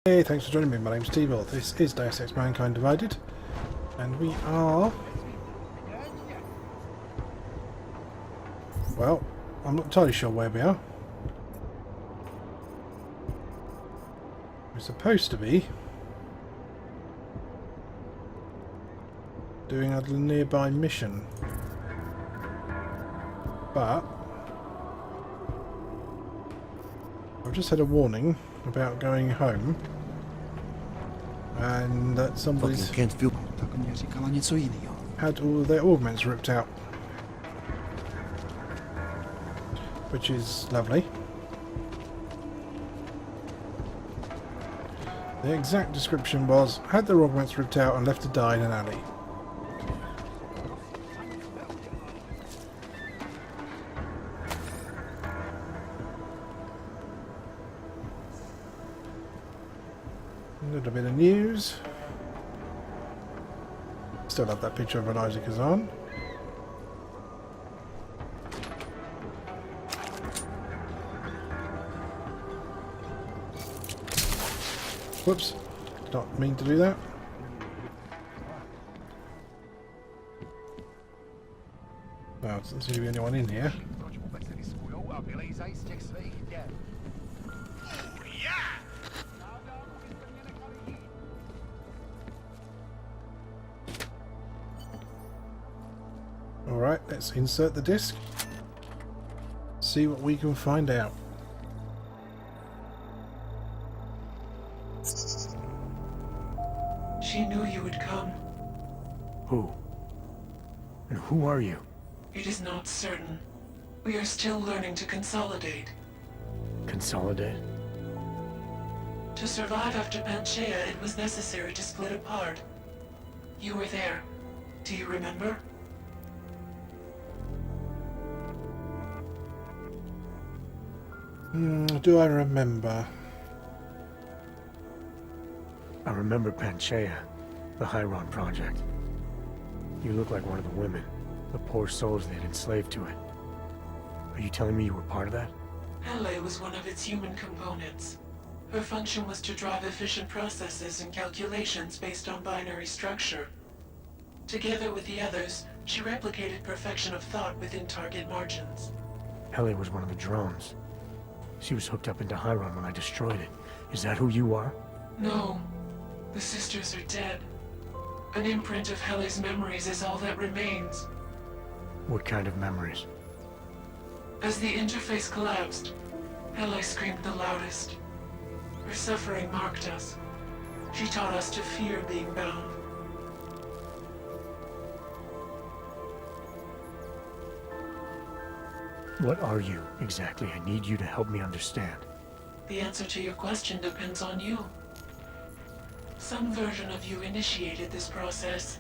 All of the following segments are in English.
Hey, thanks for joining me. My name's Teebor. This is Deus Ex Mankind Divided, and we are... well, I'm not entirely sure where we are. We're supposed to be doing a nearby mission, but I've just had a warning about going home, and that somebody's had all of their augments ripped out, which is lovely. The exact description was, had their augments ripped out and left to die in an alley. A little bit of news. Still have that picture of Elijah Kazan. Whoops, did not mean to do that. Well, there doesn't seem to be anyone in here. Alright, let's insert the disc. See what we can find out. She knew you would come. Who? And who are you? It is not certain. We are still learning to consolidate. Consolidate? To survive after Panchaea, it was necessary to split apart. You were there. Do you remember? Do I remember? I remember Panchaea, the Hyron project. You look like one of the women, the poor souls they'd enslaved to it. Are you telling me you were part of that? Hele was one of its human components. Her function was to drive efficient processes and calculations based on binary structure. Together with the others, she replicated perfection of thought within target margins. Hele was one of the drones. She was hooked up into Hyron when I destroyed it. Is that who you are? No. The sisters are dead. An imprint of Hele's memories is all that remains. What kind of memories? As the interface collapsed, Hele screamed the loudest. Her suffering marked us. She taught us to fear being bound. What are you, exactly? I need you to help me understand. The answer to your question depends on you. Some version of you initiated this process.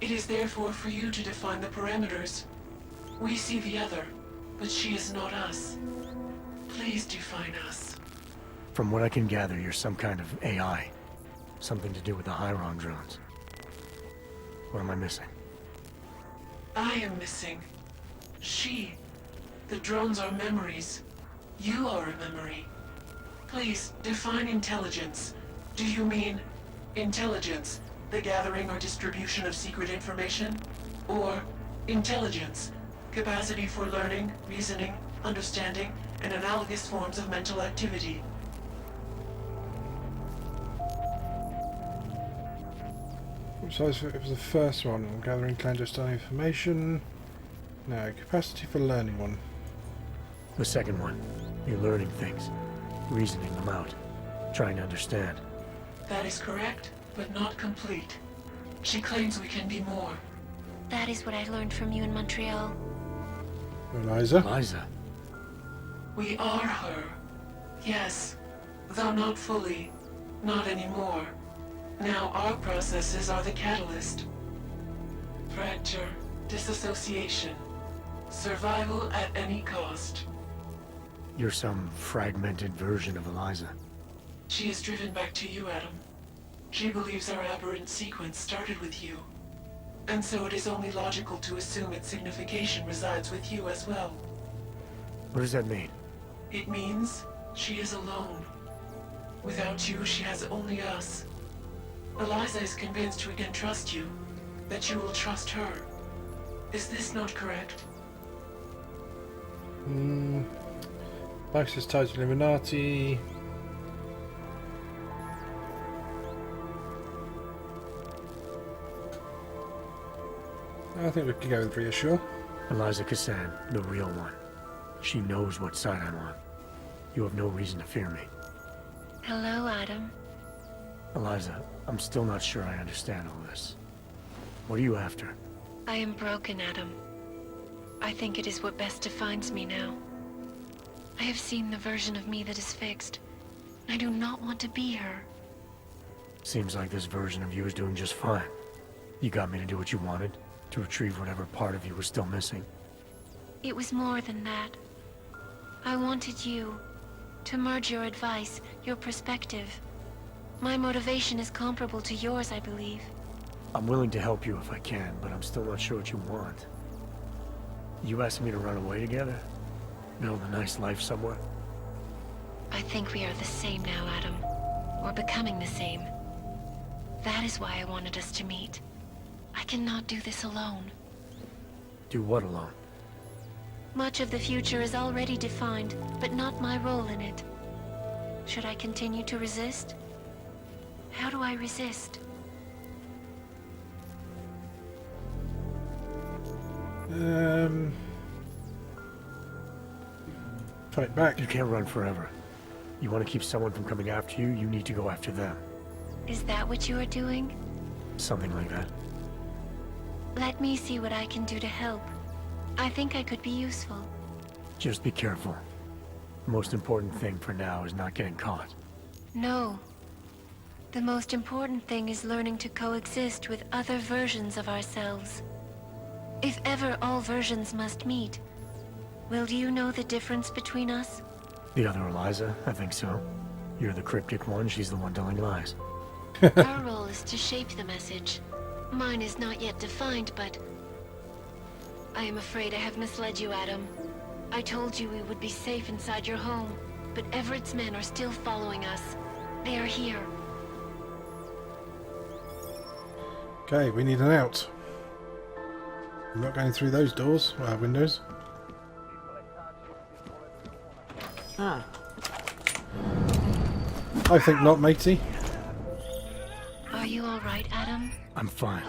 It is therefore for you to define the parameters. We see the other, but she is not us. Please define us. From what I can gather, you're some kind of AI. Something to do with the Hyron drones. What am I missing? I am missing. She. The drones are memories. You are a memory. Please, define intelligence. Do you mean intelligence, the gathering or distribution of secret information? Or intelligence, capacity for learning, reasoning, understanding, and analogous forms of mental activity? So it was the first one, gathering clandestine information. No, capacity for learning one. The second one. You're learning things. Reasoning them out. Trying to understand. That is correct, but not complete. She claims we can be more. That is what I learned from you in Montreal. Eliza? Eliza? We are her. Yes, though not fully. Not anymore. Now our processes are the catalyst. Fracture, disassociation, survival at any cost. You're some fragmented version of Eliza. She is driven back to you, Adam. She believes our aberrant sequence started with you. And so it is only logical to assume its signification resides with you as well. What does that mean? It means she is alone. Without you, she has only us. Eliza is convinced we can trust you, that you will trust her. Is this not correct? Max is tied to Illuminati. I think we could go with reassure. Eliza Cassan, the real one. She knows what side I'm on. You have no reason to fear me. Hello, Adam. Eliza, I'm still not sure I understand all this. What are you after? I am broken, Adam. I think it is what best defines me now. I have seen the version of me that is fixed. I do not want to be her. Seems like this version of you is doing just fine. You got me to do what you wanted, to retrieve whatever part of you was still missing. It was more than that. I wanted you to merge your advice, your perspective. My motivation is comparable to yours, I believe. I'm willing to help you if I can, but I'm still not sure what you want. You asking me to run away together? Build a nice life somewhere? I think we are the same now, Adam. Or becoming the same. That is why I wanted us to meet. I cannot do this alone. Do what alone? Much of the future is already defined, but not my role in it. Should I continue to resist? How do I resist? Fight back. You can't run forever. You want to keep someone from coming after you, you need to go after them. Is that what you are doing? Something like that. Let me see what I can do to help. I think I could be useful. Just be careful. The most important thing for now is not getting caught. No. The most important thing is learning to coexist with other versions of ourselves. If ever all versions must meet, will you know the difference between us? The other Eliza? I think so. You're the cryptic one, she's the one telling lies. Our role is to shape the message. Mine is not yet defined, but... I am afraid I have misled you, Adam. I told you we would be safe inside your home, but Everett's men are still following us. They are here. Okay, we need an out. I'm not going through those doors, windows. I think not, matey. Are you all right, Adam? I'm fine,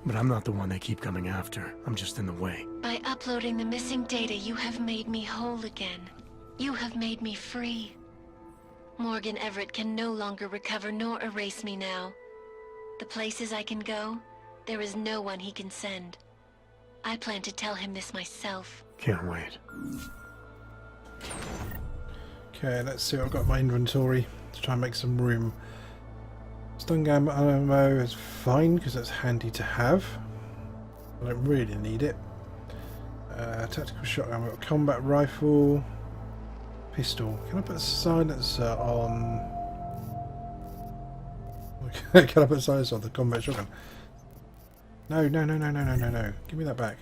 but I'm not the one they keep coming after. I'm just in the way. By uploading the missing data, you have made me whole again. You have made me free. Morgan Everett can no longer recover nor erase me now. The places I can go, there is no one he can send. I plan to tell him this myself. Can't wait. Okay, let's see what I've got in my inventory to try and make some room. Stun gun ammo is fine because it's handy to have. I don't really need it. Tactical shotgun, I've got a combat rifle, pistol. Can I put a silencer on? Can I put a silencer on the combat shotgun? No. Give me that back.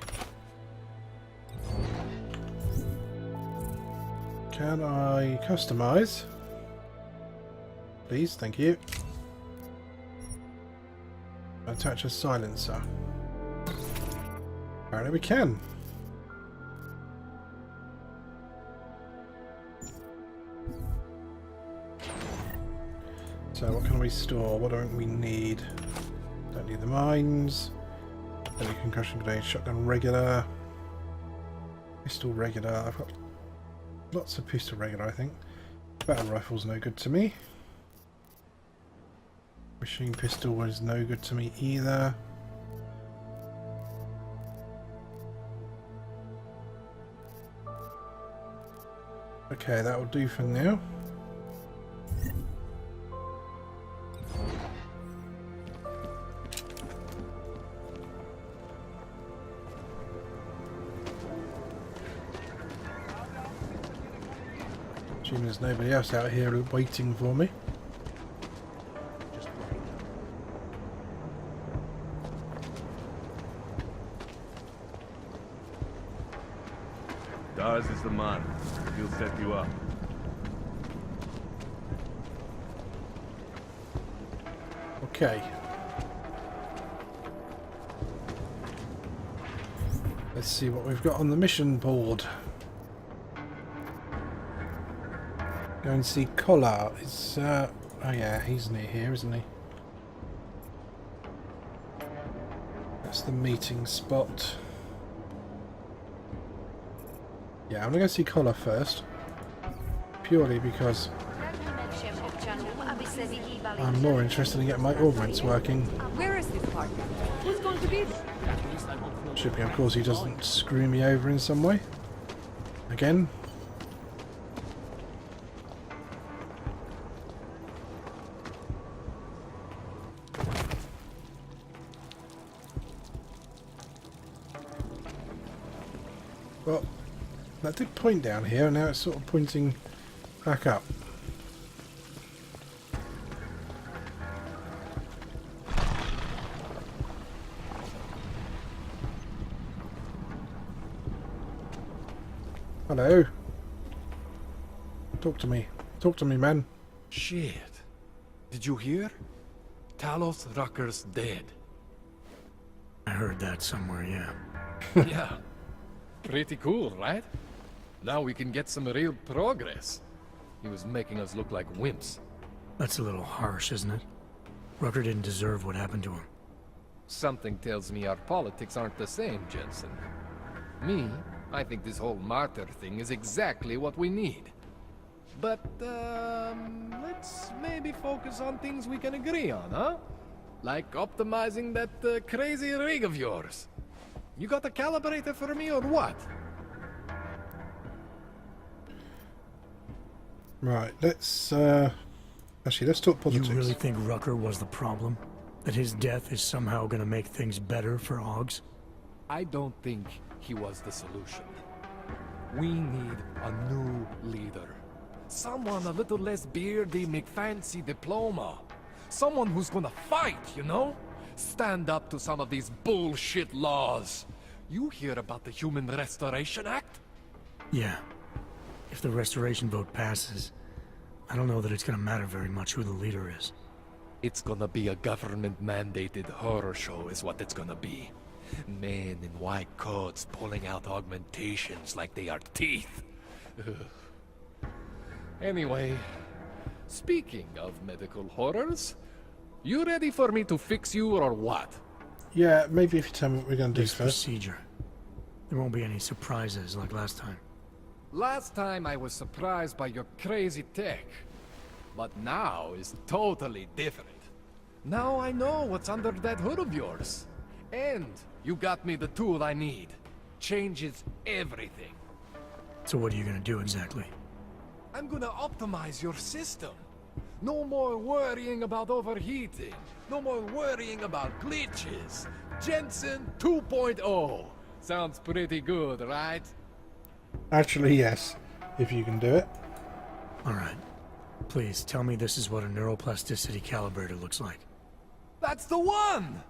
Can I customize? Please, thank you. Attach a silencer. Apparently we can. So what can we store? What don't we need? Don't need the mines. Don't need concussion grenade. Shotgun regular. Pistol regular. I've got lots of pistol regular, I think. Battle rifle's no good to me. Machine pistol was no good to me either. Okay, that will do for now. Assuming there's nobody else out here waiting for me. Dars is the man. He'll set you up. Okay. Let's see what we've got on the mission board. Go and see Collar. It's oh yeah, he's near here, isn't he? That's the meeting spot. Yeah, I'm gonna go see Collar first. Purely because I'm more interested in getting my augments working. Where is this party? Who's going to be there? Should be, of course, he doesn't screw me over in some way. Again. Well, that did point down here, and now it's sort of pointing back up. Hello. Talk to me. Talk to me, man. Shit. Did you hear? Talos Rucker's dead. I heard that somewhere, yeah. Yeah. Pretty cool, right? Now we can get some real progress. He was making us look like wimps. That's a little harsh, isn't it? Rucker didn't deserve what happened to him. Something tells me our politics aren't the same, Jensen. Me, I think this whole martyr thing is exactly what we need. But, let's maybe focus on things we can agree on, huh? Like optimizing that crazy rig of yours. You got a calibrator for me or what? Right, let's actually let's talk politics. You really think Rucker was the problem? That his death is somehow gonna make things better for Augs? I don't think he was the solution. We need a new leader. Someone a little less beardy, McFancy diploma. Someone who's gonna fight, you know? Stand up to some of these bullshit laws. You hear about the Human Restoration Act? Yeah. If the restoration vote passes, I don't know that it's gonna matter very much who the leader is. It's gonna be a government-mandated horror show is what it's gonna be. Men in white coats pulling out augmentations like they are teeth. Ugh. Anyway, speaking of medical horrors, you ready for me to fix you or what? Yeah, maybe if you tell me what we're going to do This first. procedure. There won't be any surprises like last time. Last time I was surprised by your crazy tech. But now is totally different. Now I know what's under that hood of yours. And you got me the tool I need. Changes everything. So what are you gonna do exactly? I'm gonna optimize your system. No more worrying about overheating. No more worrying about glitches. Jensen 2.0. Sounds pretty good, right? Actually, yes, if you can do it. Alright. Please, tell me this is what a neuroplasticity calibrator looks like. That's the one!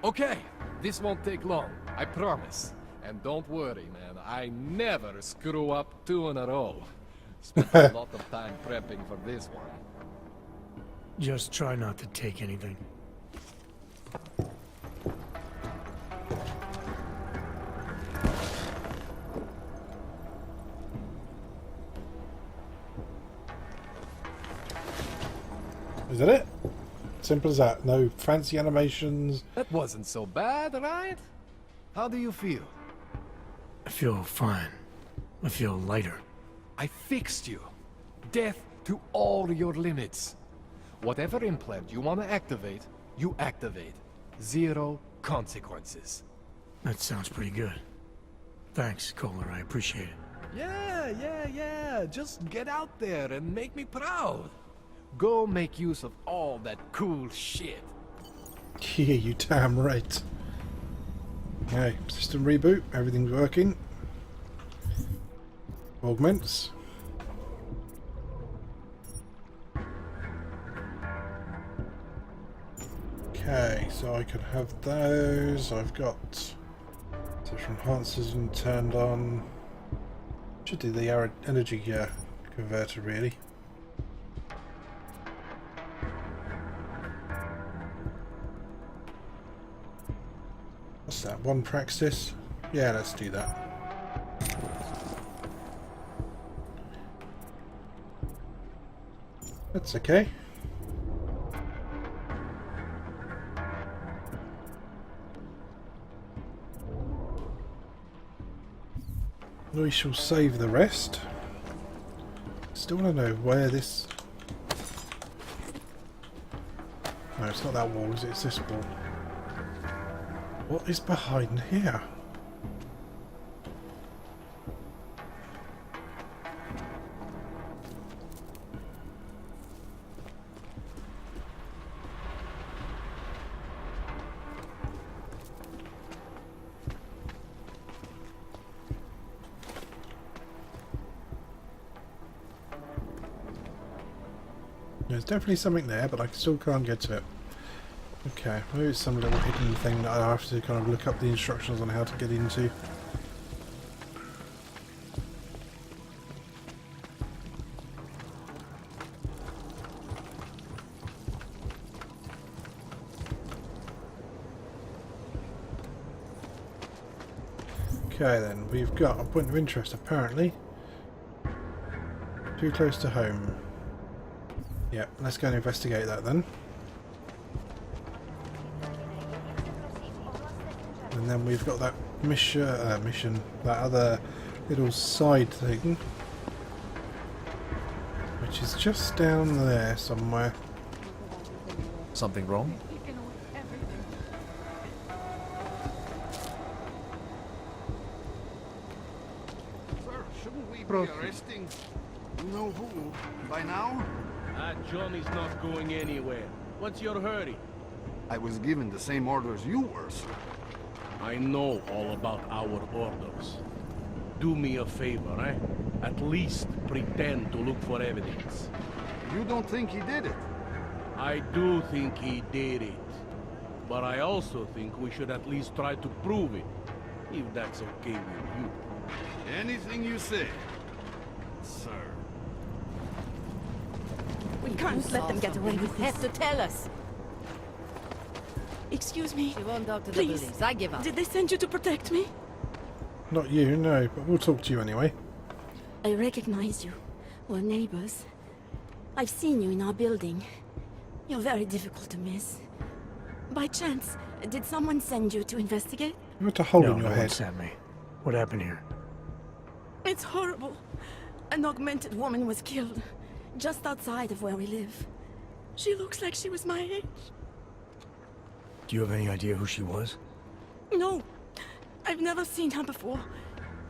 Okay, this won't take long, I promise. And don't worry, man, I never screw up 2 in a row. Spent a lot of time prepping for this one. Just try not to take anything. Is that it? Simple as that. No fancy animations. That wasn't so bad, right? How do you feel? I feel fine. I feel lighter. I fixed you. Death to all your limits. Whatever implant you want to activate, you activate. 0 consequences. That sounds pretty good. Thanks, Kohler. I appreciate it. Yeah. Just get out there and make me proud. Go make use of all that cool shit. Yeah, you damn right. Okay, system reboot. Everything's working. Augments. Okay, so I can have those. I've got social enhancers and turned on. Should do the energy converter really. What's that? One praxis? Yeah, let's do that. That's okay. We shall save the rest. Still want to know where this... No, it's not that wall, is it? It's this wall. What is behind here? There's definitely something there, but I still can't get to it. Okay, maybe it's some little hidden thing that I have to kind of look up the instructions on how to get into. Okay then, we've got a point of interest apparently. Too close to home. Yep, let's go and investigate that then. And then we've got that mission, that other little side thing, which is just down there somewhere. Something wrong? Sir, shouldn't we be arresting you know who by now? Johnny's not going anywhere. What's your hurry? I was given the same orders you were, sir. I know all about our orders. Do me a favor, eh? At least pretend to look for evidence. You don't think he did it? I do think he did it. But I also think we should at least try to prove it. If that's okay with you. Anything you say, sir. We can't let them get away with this. Have to tell us. Excuse me. She won't talk to the Please. police. I give up. Did they send you to protect me? Not you, no, but we'll talk to you anyway. I recognize you. We're neighbors. I've seen you in our building. You're very difficult to miss. By chance, did someone send you to investigate? You got a hole No, in your no one head. sent me. What happened here? It's horrible. An augmented woman was killed, just outside of where we live. She looks like she was my age. Do you have any idea who she was? No, I've never seen her before.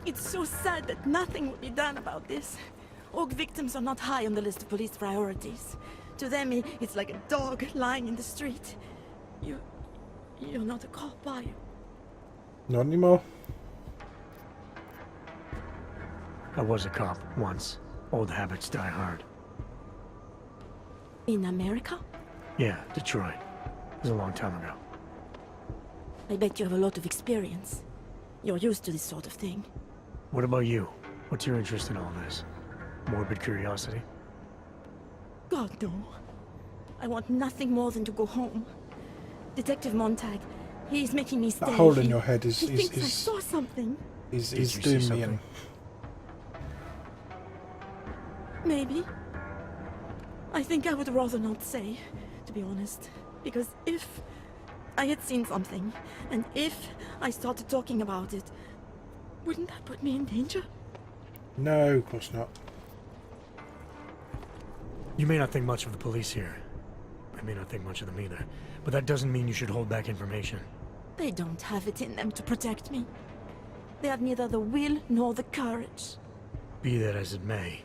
It's so sad that nothing will be done about this. Orc victims are not high on the list of police priorities. To them, it's like a dog lying in the street. You're not a cop, are you? Not anymore. I was a cop once. Old habits die hard. In America? Yeah, Detroit. It was a long time ago. I bet you have a lot of experience. You're used to this sort of thing. What about you? What's your interest in all this? Morbid curiosity? God, no. I want nothing more than to go home. Detective Montag, he's making me stay. That hole in your head is He thinks I saw something. is Did you see doing me something? in. Maybe. I think I would rather not say, to be honest. Because if I had seen something, and if I started talking about it, wouldn't that put me in danger? No, of course not. You may not think much of the police here. I may not think much of them either. But that doesn't mean you should hold back information. They don't have it in them to protect me. They have neither the will nor the courage. Be that as it may,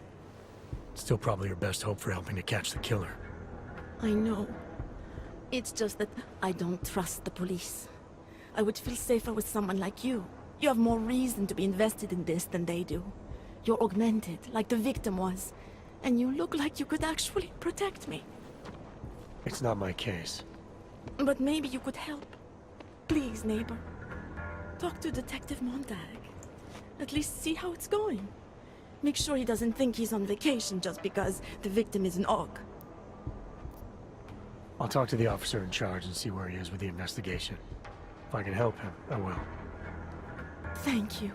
it's still probably your best hope for helping to catch the killer. I know. It's just that I don't trust the police. I would feel safer with someone like you. You have more reason to be invested in this than they do. You're augmented, like the victim was. And you look like you could actually protect me. It's not my case. But maybe you could help. Please, neighbor. Talk to Detective Montag. At least see how it's going. Make sure he doesn't think he's on vacation just because the victim is an Aug. I'll talk to the officer in charge and see where he is with the investigation. If I can help him, I will. Thank you.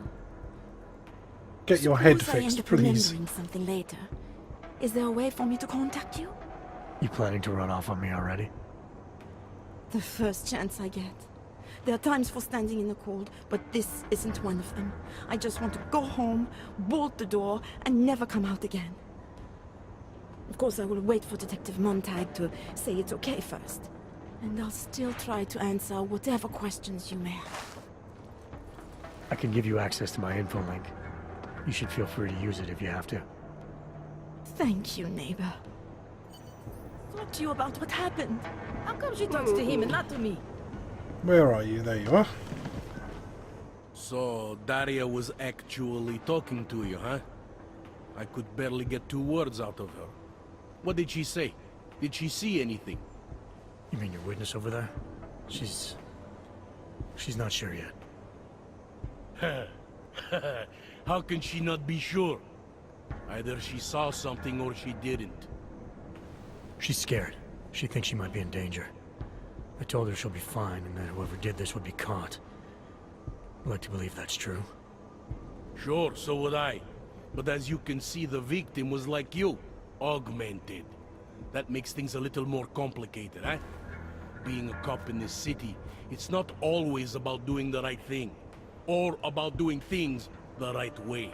Get your head Suppose I end fixed, up please. remembering something later. Is there a way for me to contact you? You planning to run off on me already? The first chance I get. There are times for standing in the cold, but this isn't one of them. I just want to go home, bolt the door, and never come out again. Of course, I will wait for Detective Montag to say it's okay first. And I'll still try to answer whatever questions you may have. I can give you access to my info link. You should feel free to use it if you have to. Thank you, neighbor. Talk to you about what happened. How come she talks to him and not to me? Where are you? There you are. So, Daria was actually talking to you, huh? I could barely get 2 words out of her. What did she say? Did she see anything? You mean your witness over there? She's not sure yet. How can she not be sure? Either she saw something or she didn't. She's scared. She thinks she might be in danger. I told her she'll be fine and that whoever did this would be caught. I'd like to believe that's true. Sure, so would I. But as you can see, the victim was like you. Augmented. That makes things a little more complicated, eh? Being a cop in this city, it's not always about doing the right thing. Or about doing things the right way.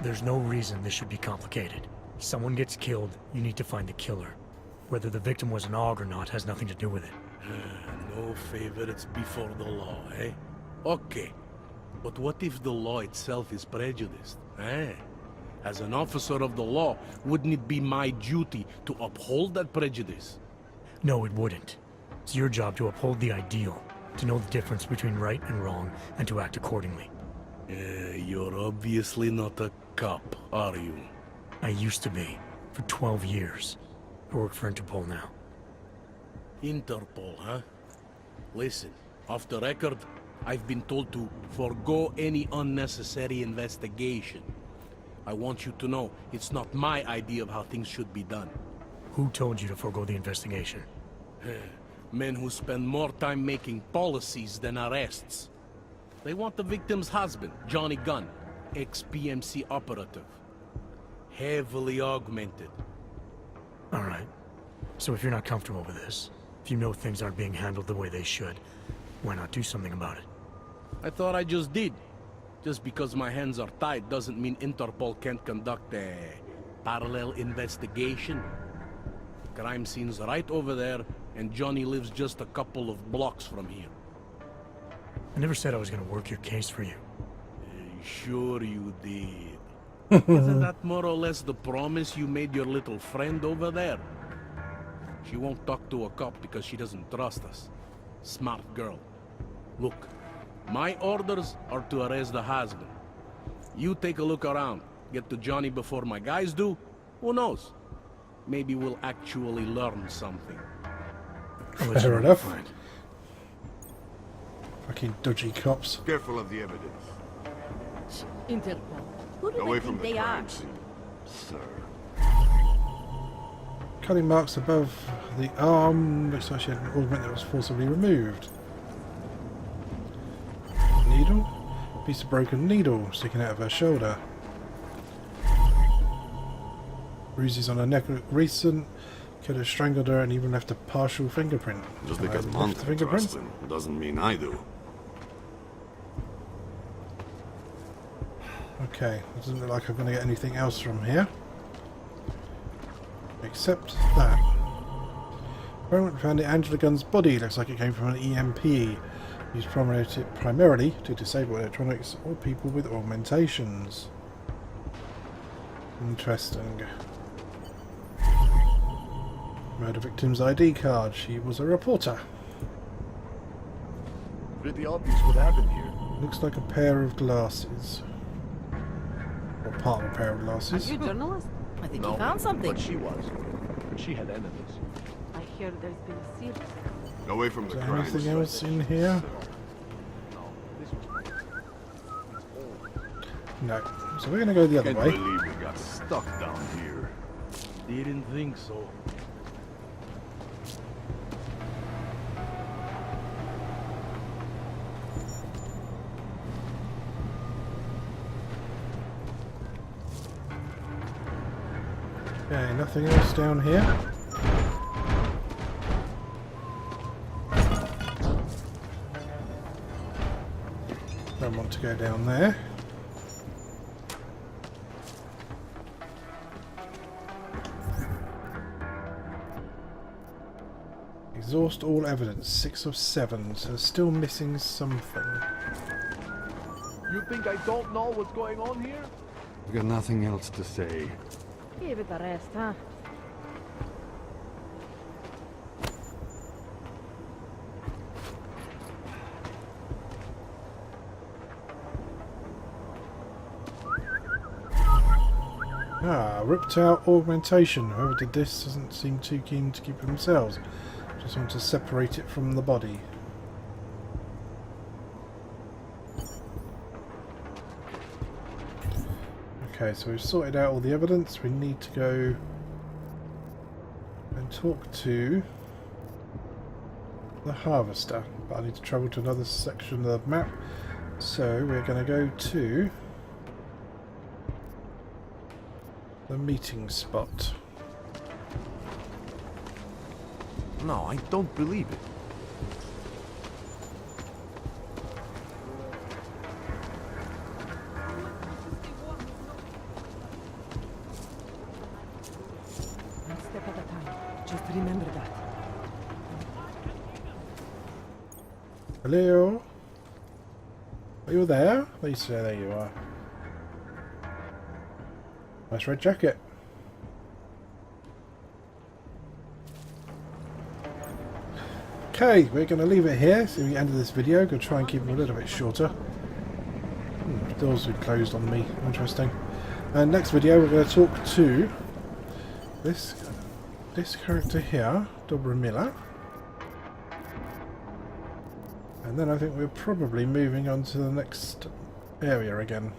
There's no reason this should be complicated. Someone gets killed, you need to find the killer. Whether the victim was an AUG or not has nothing to do with it. No favorites before the law, eh? Okay. But what if the law itself is prejudiced, eh? As an officer of the law, wouldn't it be my duty to uphold that prejudice? No, it wouldn't. It's your job to uphold the ideal, to know the difference between right and wrong, and to act accordingly. You're obviously not a cop, are you? I used to be, for 12 years. I work for Interpol now. Interpol, huh? Listen, off the record, I've been told to forgo any unnecessary investigation. I want you to know, it's not my idea of how things should be done. Who told you to forego the investigation? Men who spend more time making policies than arrests. They want the victim's husband, Johnny Gunn, ex-PMC operative. Heavily augmented. Alright. So if you're not comfortable with this, if you know things aren't being handled the way they should, why not do something about it? I thought I just did. Just because my hands are tied doesn't mean Interpol can't conduct a parallel investigation. Crime scene's right over there, and Johnny lives just a couple of blocks from here. I never said I was gonna work your case for you. Sure you did. Isn't that more or less the promise you made your little friend over there? She won't talk to a cop because she doesn't trust us. Smart girl. Look, my orders are to arrest the husband. You take a look around. Get to Johnny before my guys do. Who knows? Maybe we'll actually learn something. Fair enough. Fucking dodgy cops. Careful of the evidence. Interpol. Who do Away they from think the they are? crime scene, sir. Cutting marks above the arm. Looks like she had an augment that was forcibly removed. Needle? Piece of broken needle sticking out of her shoulder. Bruises on her neck look recent. Could have strangled her and even left a partial fingerprint. Just because Left Montag fingerprint? trusts him doesn't mean I do. Okay, doesn't look like I'm going to get anything else from here. Except that. Experiment found Angela Gunn's body. Looks like it came from an EMP. Used primarily to disable electronics or people with augmentations. Interesting. Murder victim's ID card. She was a reporter. Pretty obvious what happened here. Looks like a pair of glasses. Or part of a pair of Are glasses. you a journalist? I think you found something. But she was. She had enemies. I hear there's been a seal. Away from Is the there crime anything scene. else in here? No. So we're going to go the other Can't way. believe we got stuck down here. Didn't think so. Okay, nothing else down here. Don't want to go down there. Exhaust all evidence, 6 of 7, so still missing something. You think I don't know what's going on here? I've got nothing else to say. Give it a rest, huh? Ah, ripped out augmentation. Whoever did this doesn't seem too keen to keep it themselves. Just want to separate it from the body. Okay, so we've sorted out all the evidence. We need to go and talk to the harvester. But I need to travel to another section of the map. So we're going to go to the meeting spot. No, I don't believe it. One step at a time. Just remember that. Hello? Are you there? Lisa, there you are. Nice red jacket. Okay, we're going to leave it here. So the end of this video. Going to try and keep it a little bit shorter. Doors were closed on me. Interesting. And next video, we're going to talk to this character here, Dobromila. And then I think we're probably moving on to the next area again.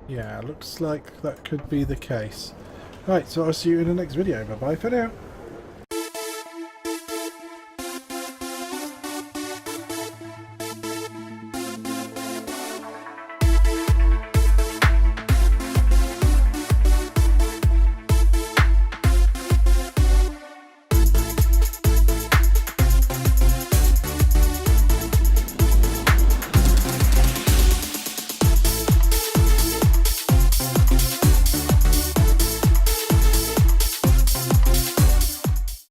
Yeah, looks like that could be the case. Right, so I'll see you in the next video. Bye bye for now.